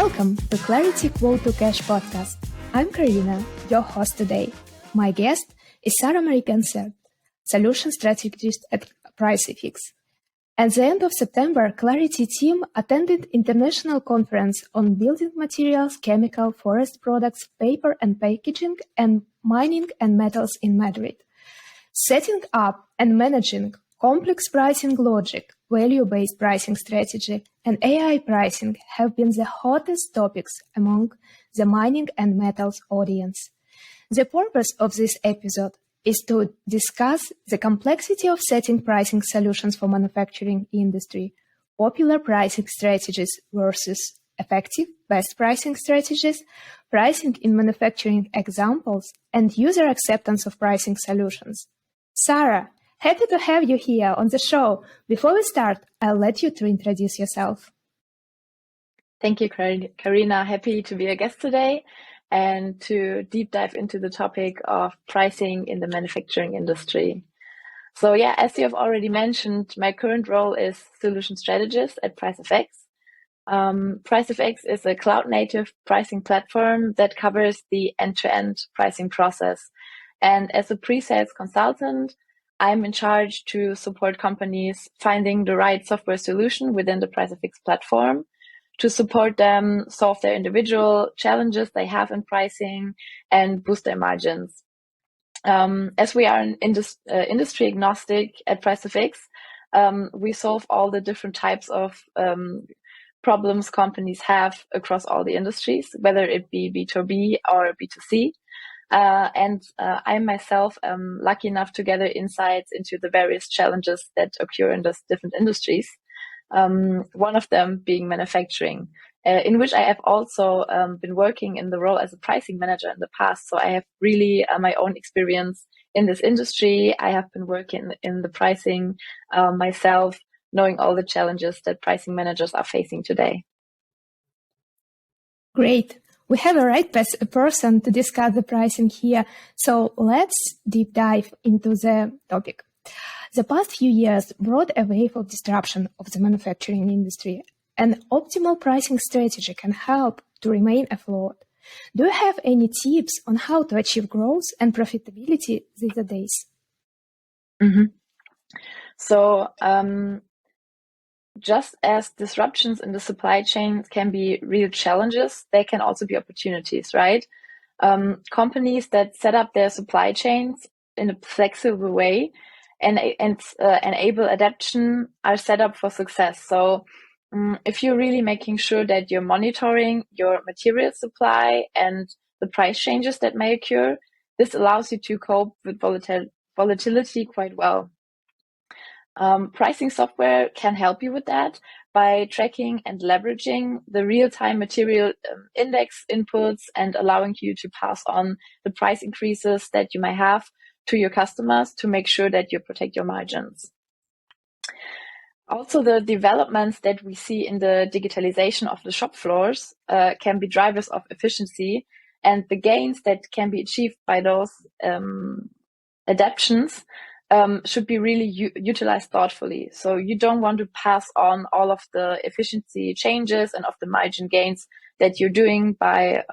Welcome to Clarity Quote to Cash podcast. I'm Karina, your host today. My guest is Sara-Marie Gansert, Solution Strategist at Pricefx. At the end of September, Clarity team attended international conference on building materials, chemical, forest products, paper and packaging, and mining and metals in Madrid. Setting up and managing complex pricing logic, value-based pricing strategy, and AI pricing have been the hottest topics among the mining and metals audience. The purpose of this episode is to discuss the complexity of setting pricing solutions for manufacturing industry, popular pricing strategies versus effective best pricing strategies, pricing in manufacturing examples, and user acceptance of pricing solutions. Sarah, happy to have you here on the show. Before we start, I'll let you to introduce yourself. Thank you, Karina. Happy to be a guest today and to deep dive into the topic of pricing in the manufacturing industry. So as you have already mentioned, my current role is Solution Strategist at Pricefx. Pricefx is a cloud-native pricing platform that covers the end-to-end pricing process. And as a pre-sales consultant, I'm in charge to support companies finding the right software solution within the Pricefx platform to support them solve their individual challenges they have in pricing and boost their margins. As we are an industry agnostic at Pricefx, we solve all the different types of problems companies have across all the industries, whether it be B2B or B2C. I myself am lucky enough to gather insights into the various challenges that occur in those different industries. One of them being manufacturing, in which I have also been working in the role as a pricing manager in the past. So I have really my own experience in this industry. I have been working in the pricing myself, knowing all the challenges that pricing managers are facing today. Great. We have a right person to discuss the pricing here. So let's deep dive into the topic. The past few years brought a wave of disruption of the manufacturing industry. An optimal pricing strategy can help to remain afloat. Do you have any tips on how to achieve growth and profitability these days? Mm-hmm. So, just as disruptions in the supply chain can be real challenges, they can also be opportunities, right? Companies that set up their supply chains in a flexible way and enable adaptation are set up for success. So if you're really making sure that you're monitoring your material supply and the price changes that may occur, this allows you to cope with volatility quite well. Pricing software can help you with that by tracking and leveraging the real-time material index inputs and allowing you to pass on the price increases that you might have to your customers to make sure that you protect your margins. Also, the developments that we see in the digitalization of the shop floors can be drivers of efficiency, and the gains that can be achieved by those adaptations should be really utilized thoughtfully. So you don't want to pass on all of the efficiency changes and of the margin gains that you're doing by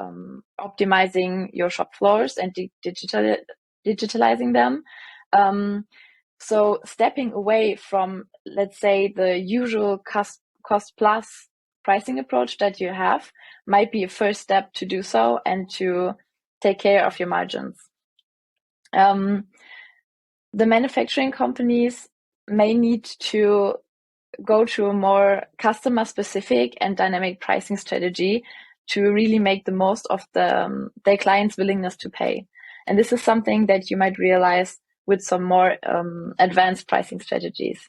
optimizing your shop floors and digitalizing them. So stepping away from, let's say, the usual cost plus pricing approach that you have might be a first step to do so and to take care of your margins. The manufacturing companies may need to go to a more customer-specific and dynamic pricing strategy to really make the most of their clients' willingness to pay. And this is something that you might realize with some more advanced pricing strategies.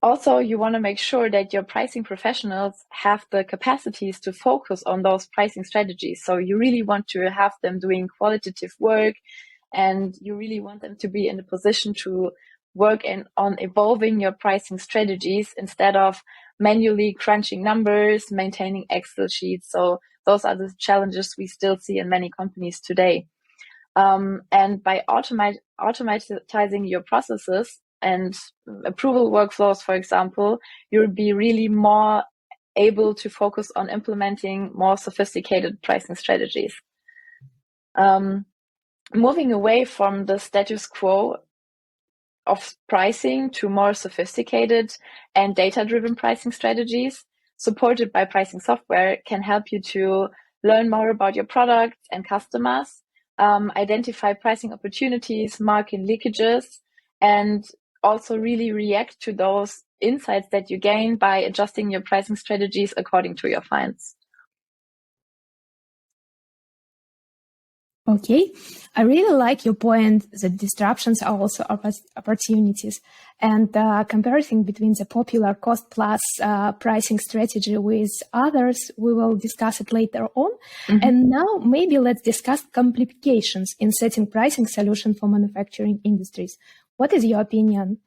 Also, you want to make sure that your pricing professionals have the capacities to focus on those pricing strategies. So you really want to have them doing qualitative work, and you really want them to be in a position to work on evolving your pricing strategies instead of manually crunching numbers, maintaining Excel sheets. So those are the challenges we still see in many companies today. And by automatizing your processes and approval workflows, for example, you'll be really more able to focus on implementing more sophisticated pricing strategies. Moving away from the status quo of pricing to more sophisticated and data-driven pricing strategies supported by pricing software can help you to learn more about your products and customers, identify pricing opportunities, market leakages, and also really react to those insights that you gain by adjusting your pricing strategies according to your finds. Okay, I really like your point that disruptions are also opportunities, and comparison between the popular cost plus pricing strategy with others, we will discuss it later on. Mm-hmm. And now maybe let's discuss complications in setting pricing solution for manufacturing industries. What is your opinion?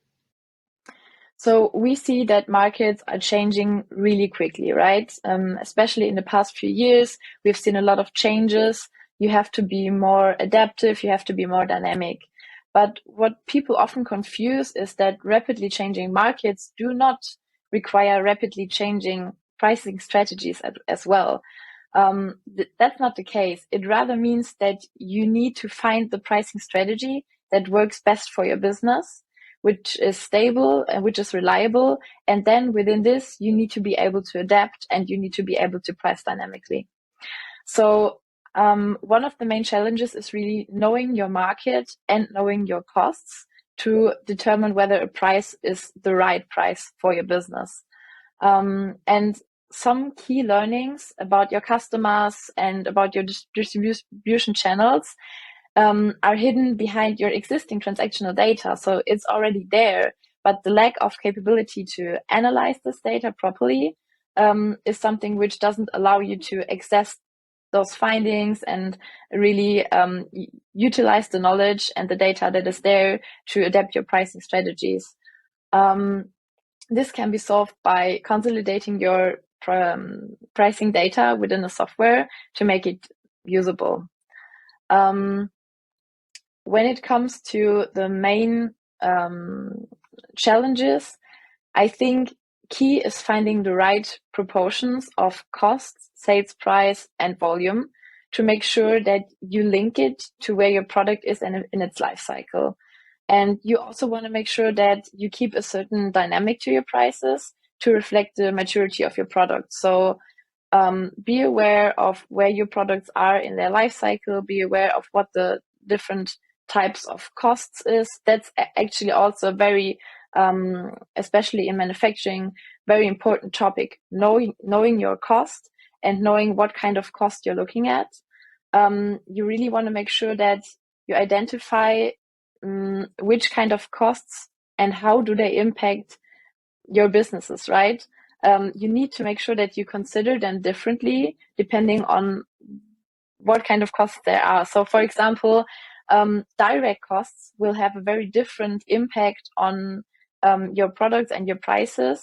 So we see that markets are changing really quickly, right? Especially in the past few years, we've seen a lot of changes. You have to be more adaptive, you have to be more dynamic. But what people often confuse is that rapidly changing markets do not require rapidly changing pricing strategies as well. That's not the case. It rather means that you need to find the pricing strategy that works best for your business, which is stable and which is reliable. And then within this, you need to be able to adapt and you need to be able to price dynamically. So one of the main challenges is really knowing your market and knowing your costs to determine whether a price is the right price for your business. And some key learnings about your customers and about your distribution channels are hidden behind your existing transactional data. So it's already there, but the lack of capability to analyze this data properly is something which doesn't allow you to access those findings and really utilize the knowledge and the data that is there to adapt your pricing strategies. This can be solved by consolidating your pricing data within a software to make it usable. When it comes to the main challenges, I think key is finding the right proportions of costs, sales price, and volume to make sure that you link it to where your product is in its life cycle. And you also want to make sure that you keep a certain dynamic to your prices to reflect the maturity of your product. So be aware of where your products are in their life cycle, be aware of what the different types of costs is. That's actually also very especially in manufacturing, very important topic, knowing your cost and knowing what kind of cost you're looking at. You really want to make sure that you identify which kind of costs and how do they impact your businesses, right? You need to make sure that you consider them differently depending on what kind of costs there are. So for example, direct costs will have a very different impact on your products and your prices,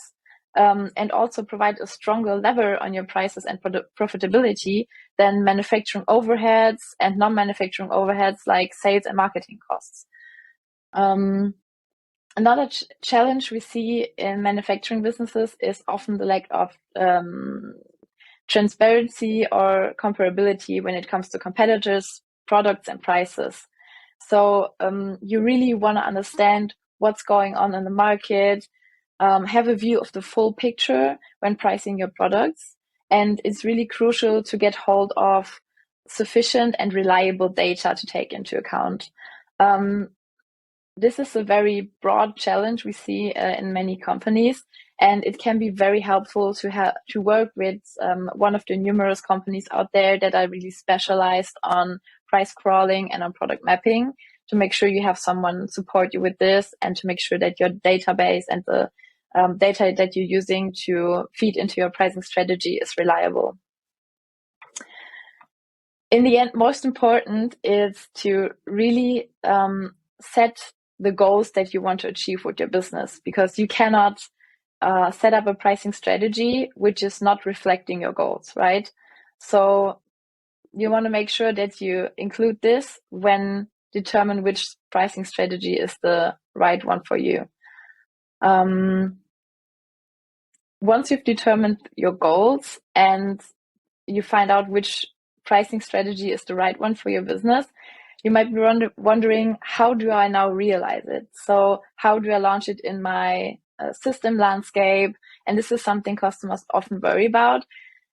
and also provide a stronger lever on your prices and profitability than manufacturing overheads and non-manufacturing overheads like sales and marketing costs. Another challenge we see in manufacturing businesses is often the lack of transparency or comparability when it comes to competitors, products, and prices. So you really want to understand what's going on in the market, have a view of the full picture when pricing your products. And it's really crucial to get hold of sufficient and reliable data to take into account. This is a very broad challenge we see in many companies, and it can be very helpful to work with one of the numerous companies out there that are really specialized on price crawling and on product mapping, to make sure you have someone support you with this and to make sure that your database and the data that you're using to feed into your pricing strategy is reliable. In the end, most important is to really set the goals that you want to achieve with your business, because you cannot set up a pricing strategy which is not reflecting your goals, right? So you want to make sure that you include this when determine which pricing strategy is the right one for you. once you've determined your goals and you find out which pricing strategy is the right one for your business, you might be wondering, how do I now realize it? So how do I launch it in my system landscape? And this is something customers often worry about.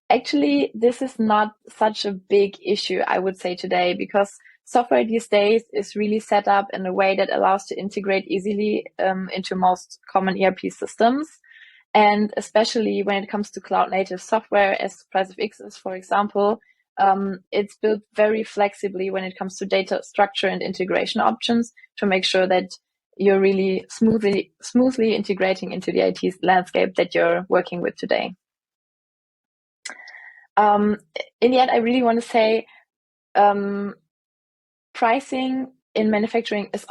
Actually, this is not such a big issue, I would say, today, because software these days is really set up in a way that allows to integrate easily into most common ERP systems. And especially when it comes to cloud native software, as Pricefx is, for example, it's built very flexibly when it comes to data structure and integration options to make sure that you're really smoothly integrating into the IT landscape that you're working with today. In the end, I really want to say pricing in manufacturing is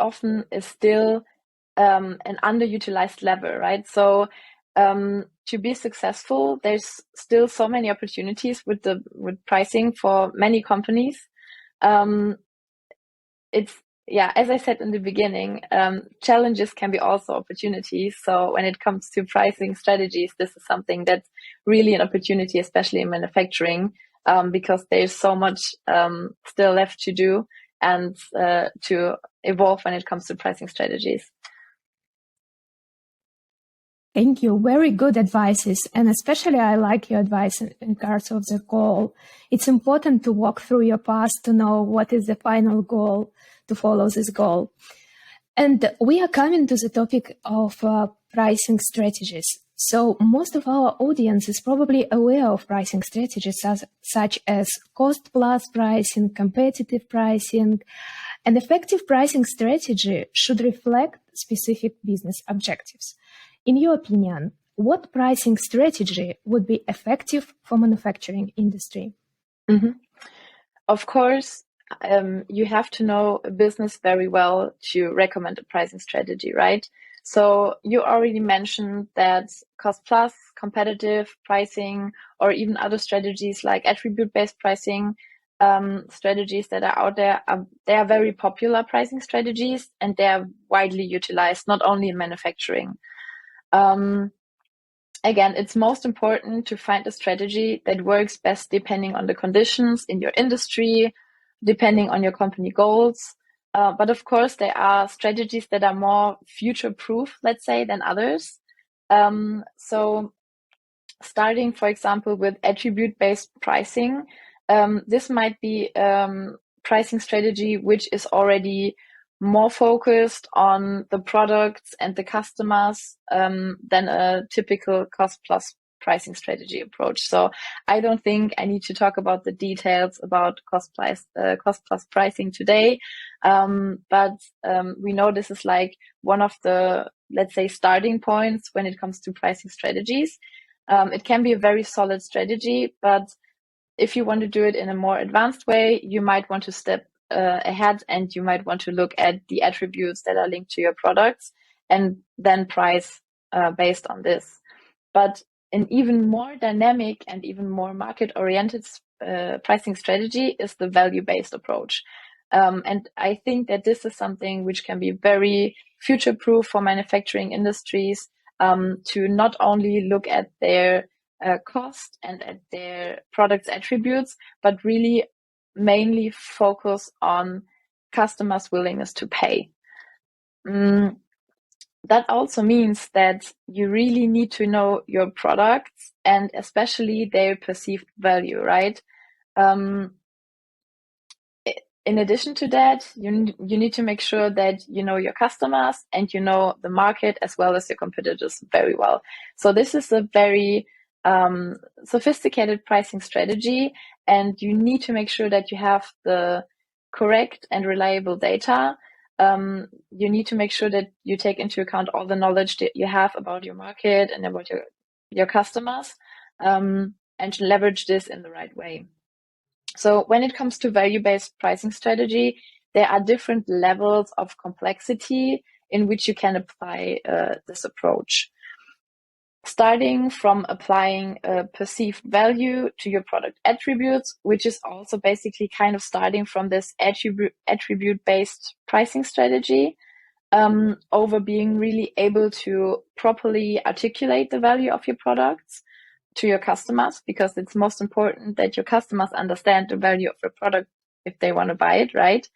still an underutilized lever, right? So to be successful, there's still so many opportunities with pricing for many companies. As I said in the beginning, challenges can be also opportunities. So when it comes to pricing strategies, this is something that's really an opportunity, especially in manufacturing, because there's so much still left to do and to evolve when it comes to pricing strategies. Thank you. Very good advices. And especially I like your advice in regards of the goal. It's important to walk through your past to know what is the final goal, to follow this goal. And we are coming to the topic of pricing strategies. So most of our audience is probably aware of pricing strategies such as cost plus pricing, competitive pricing. An effective pricing strategy should reflect specific business objectives. In your opinion, what pricing strategy would be effective for manufacturing industry? Mm-hmm. Of course, you have to know a business very well to recommend a pricing strategy, right? So you already mentioned that cost plus, competitive pricing, or even other strategies like attribute-based pricing strategies that are out there, they are very popular pricing strategies, and they are widely utilized, not only in manufacturing. Again, it's most important to find a strategy that works best depending on the conditions in your industry, depending on your company goals. But of course, there are strategies that are more future-proof, let's say, than others. So starting, for example, with attribute-based pricing, this might be pricing strategy which is already more focused on the products and the customers than a typical cost plus pricing strategy approach. So I don't think I need to talk about the details about cost plus pricing today, but we know this is like one of the, let's say, starting points when it comes to pricing strategies. It can be a very solid strategy, but if you want to do it in a more advanced way, you might want to step ahead, and you might want to look at the attributes that are linked to your products and then price based on this. But an even more dynamic and even more market-oriented pricing strategy is the value-based approach. And I think that this is something which can be very future-proof for manufacturing industries, to not only look at their cost and at their products attributes, but really mainly focus on customers' willingness to pay. That also means that you really need to know your products and especially their perceived value, right? In addition to that, you need to make sure that you know your customers and you know the market as well as your competitors very well. So this is a very sophisticated pricing strategy, and you need to make sure that you have the correct and reliable data. You need to make sure that you take into account all the knowledge that you have about your market and about your customers, and leverage this in the right way. So when it comes to value-based pricing strategy, there are different levels of complexity in which you can apply this approach. Starting from applying a perceived value to your product attributes, which is also basically kind of starting from this attribute-based pricing strategy. over being really able to properly articulate the value of your products to your customers, because it's most important that your customers understand the value of your product if they want to buy it, right?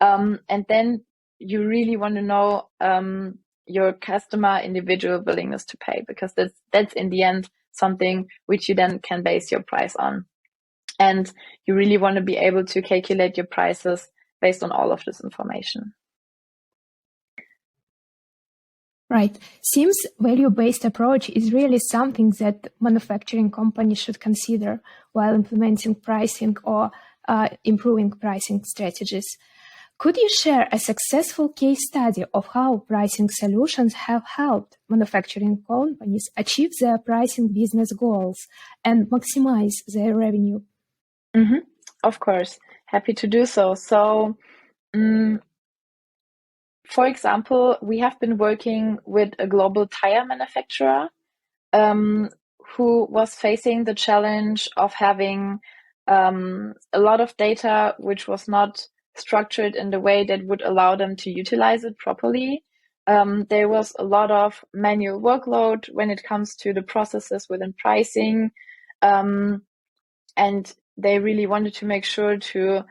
And then you really want to know your customer individual willingness to pay, because that's in the end something which you then can base your price on. And you really want to be able to calculate your prices based on all of this information. Right. Seems value-based approach is really something that manufacturing companies should consider while implementing pricing or improving pricing strategies. Could you share a successful case study of how pricing solutions have helped manufacturing companies achieve their pricing business goals and maximize their revenue? Mm-hmm. Of course, happy to do so. So, for example, we have been working with a global tire manufacturer who was facing the challenge of having a lot of data which was not structured in the way that would allow them to utilize it properly. There was a lot of manual workload when it comes to the processes within pricing, and they really wanted to make sure to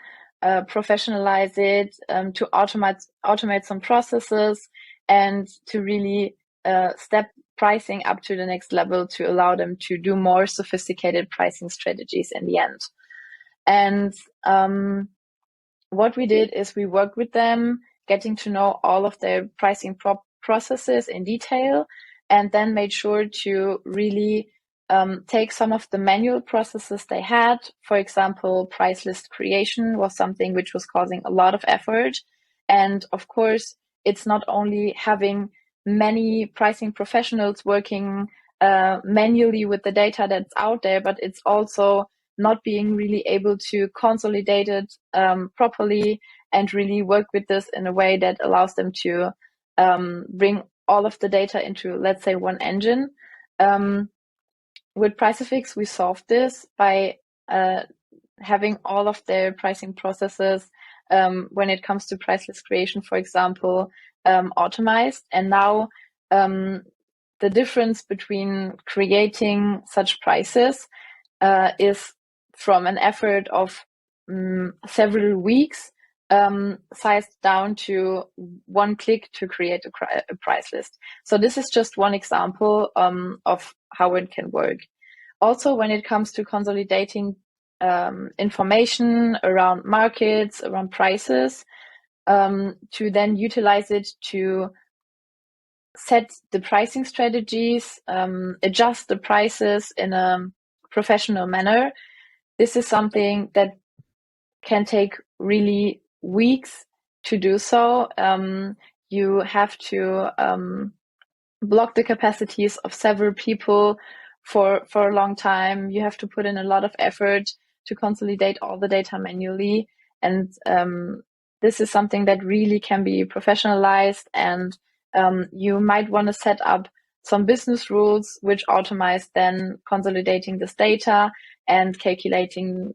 professionalize it, to automate some processes, and to really step pricing up to the next level to allow them to do more sophisticated pricing strategies in the end. And what we did is we worked with them, getting to know all of their pricing processes in detail, and then made sure to really take some of the manual processes they had. For example, price list creation was something which was causing a lot of effort. And of course, it's not only having many pricing professionals working manually with the data that's out there, but it's also not being really able to consolidate it properly and really work with this in a way that allows them to bring all of the data into, let's say, one engine. With Pricefx, we solved this by having all of their pricing processes when it comes to price list creation, for example, automized. And now the difference between creating such prices is from an effort of several weeks sized down to one click to create a price list. So this is just one example of how it can work. Also, when it comes to consolidating information around markets, around prices, to then utilize it to set the pricing strategies, adjust the prices in a professional manner. This is something that can take really weeks to do so. You have to block the capacities of several people for a long time. You have to put in a lot of effort to consolidate all the data manually. And this is something that really can be professionalized, and you might want to set up some business rules which automate then consolidating this data and calculating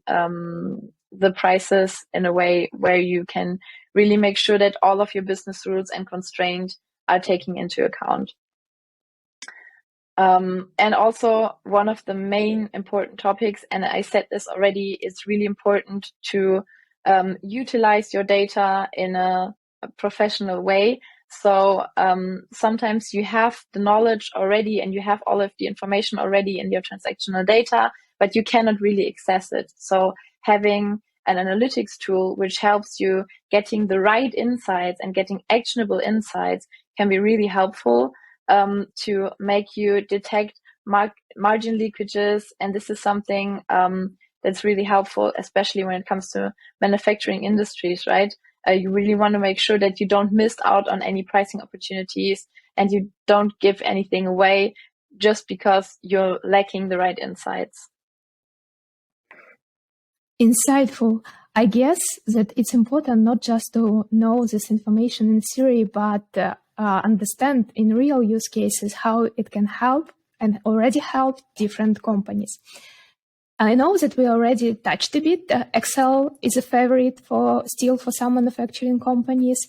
the prices in a way where you can really make sure that all of your business rules and constraints are taken into account. And also, one of the main important topics, and I said this already, it's really important to utilize your data in a professional way. So sometimes you have the knowledge already and you have all of the information already in your transactional data, but you cannot really access it. So having an analytics tool which helps you getting the right insights and getting actionable insights can be really helpful to make you detect margin leakages. And this is something that's really helpful, especially when it comes to manufacturing industries, right? You really want to make sure that you don't miss out on any pricing opportunities and you don't give anything away just because you're lacking the right insights. Insightful. I guess that it's important not just to know this information in theory, but understand in real use cases how it can help and already help different companies. I know that we already touched a bit. Excel is a favorite for some manufacturing companies.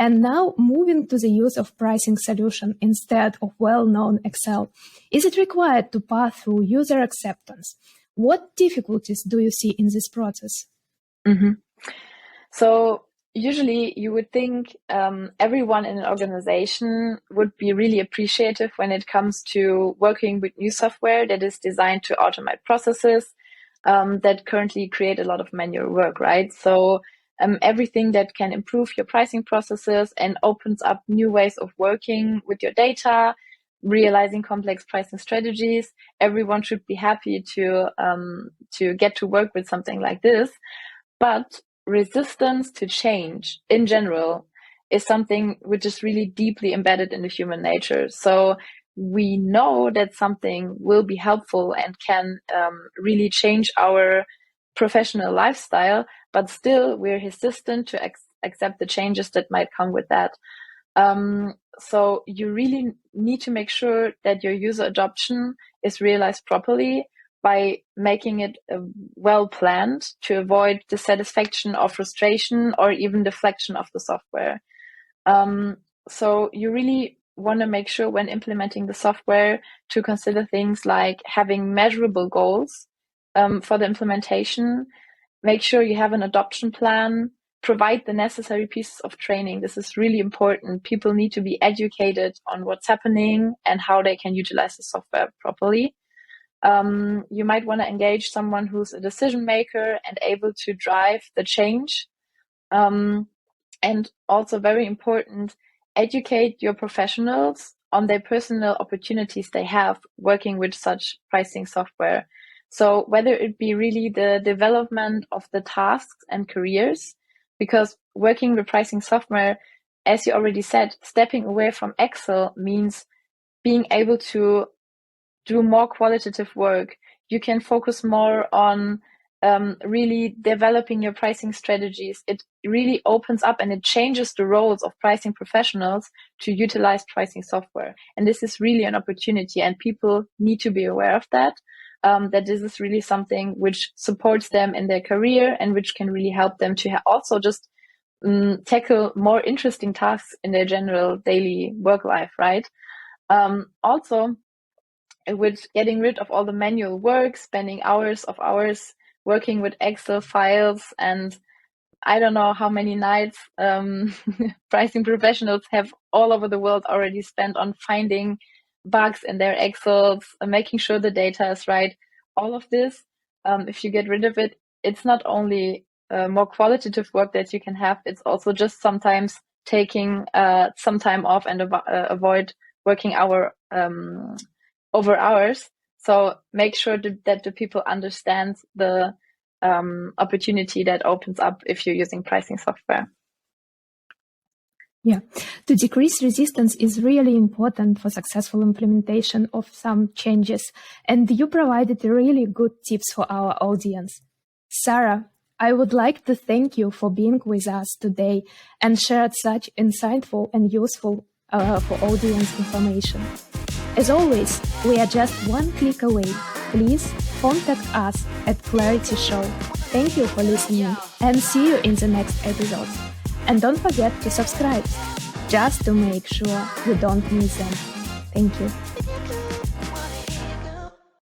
And now moving to the use of pricing solution instead of well-known Excel. Is it required to pass through user acceptance? What difficulties do you see in this process? So usually you would think everyone in an organization would be really appreciative when it comes to working with new software that is designed to automate processes that currently create a lot of manual work, right? So everything that can improve your pricing processes and opens up new ways of working with your data, realizing complex pricing strategies, everyone should be happy to get to work with something like this. But resistance to change in general is something which is really deeply embedded in the human nature. So we know that something will be helpful and can really change our professional lifestyle, but still we're hesitant to accept the changes that might come with that. So you really need to make sure that your user adoption is realized properly by making it well planned to avoid dissatisfaction or frustration or even deflection of the software. So you really want to make sure when implementing the software to consider things like having measurable goals for the implementation, make sure you have an adoption plan, provide the necessary pieces of training. This is really important. People need to be educated on what's happening and how they can utilize the software properly. You might want to engage someone who's a decision maker and able to drive the change. And also very important, educate your professionals on their personal opportunities they have working with such pricing software. So whether it be really the development of the tasks and careers, because working with pricing software, as you already said, stepping away from Excel means being able to do more qualitative work. You can focus more on really developing your pricing strategies. It really opens up and it changes the roles of pricing professionals to utilize pricing software. And this is really an opportunity, and people need to be aware of that, that this is really something which supports them in their career and which can really help them to also just tackle more interesting tasks in their general daily work life, right? Also, with getting rid of all the manual work, spending hours working with Excel files, and I don't know how many nights pricing professionals have all over the world already spent on finding bugs in their Excels, making sure the data is right. All of this, if you get rid of it, it's not only more qualitative work that you can have, it's also just sometimes taking some time off and avoid working over hours. So make sure that the people understand the opportunity that opens up if you're using pricing software. Yeah, to decrease resistance is really important for successful implementation of some changes, and you provided really good tips for our audience. Sarah, I would like to thank you for being with us today and shared such insightful and useful for audience information. As always, we are just one click away. Please contact us at CLARITY.SHOW. Thank you for listening and see you in the next episode. And don't forget to subscribe, just to make sure you don't miss them. Thank you.